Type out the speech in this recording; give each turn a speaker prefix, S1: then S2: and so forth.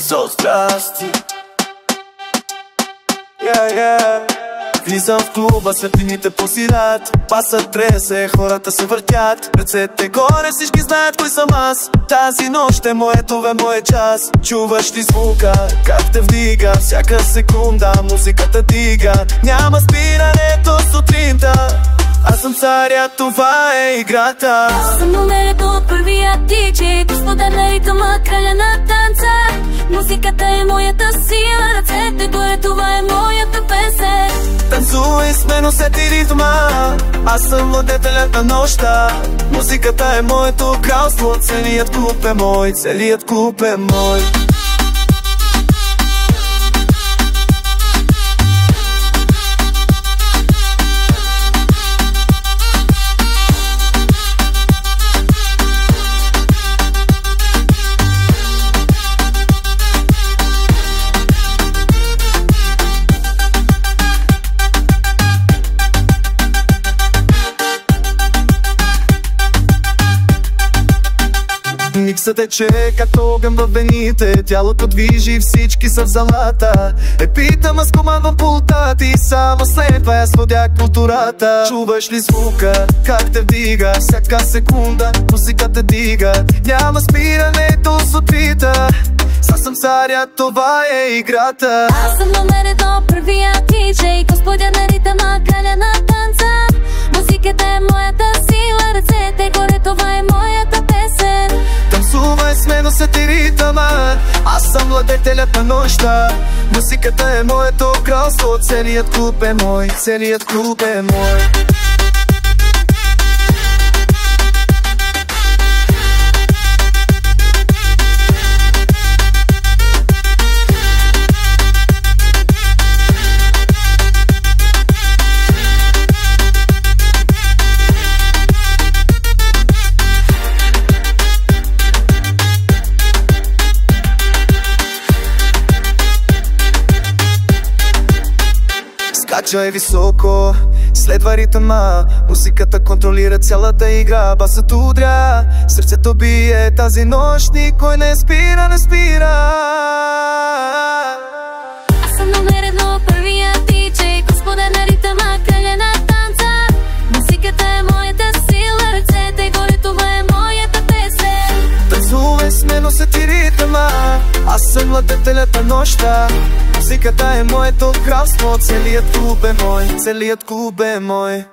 S1: со страсти. Влизам в клуба, светлините посират, басът тресе, хората се въртят, ръцете горе, всички знаят кой съм аз. Тази нощ е моето време, мой час. Чуваш ли звука, как те вдига? Всяка секунда музиката дига. Няма спиране до сутринта. Аз съм царя, това е играта.
S2: Аз съм номерето от първия диджей, господар на ритъма, краля на танца. Музиката е моята сила, ръцете горе, това е моята песен.
S1: Танцувай с мен, усети ритма. Аз съм владетелят на нощта. Музиката е моето кралство. Целият клуб е мой, целият клуб е мой. Миксът тече както огън във вените, тялото движи, всички са в залата. Питам, аз командвам пулта, ти само следва, аз водя културата. Чуваш ли звука, как те вдига? Всяка секунда музиката дига. Няма спиране до сутринта. Аз съм царя, това е играта.
S2: Аз съм номер едно, първия диджей, господар на ритъма, краля на танца. Музиката е моята сила, ръцете горе, това е моята песен.
S1: Танцувай с мен, усети ритъма. Аз съм владетелят на нощта. Музиката е моето кралство. Целият клуб е мой, целият клуб е мой. Скачай високо, следва ритъма. Музиката контролира цялата игра. Басът удря, сърцето бие тази нощ. Никой не спира, не спира.
S2: Аз съм номер едно, първия диджей, господар на ритъма, краля на танца. Музиката е моята сила, ръцете горе, това е моята песен.
S1: Танцувай с мен, усети ритъма. Аз съм владетелят на нощта. Музиката е моето кралство. Целият клуб е мой, целият клуб е мой.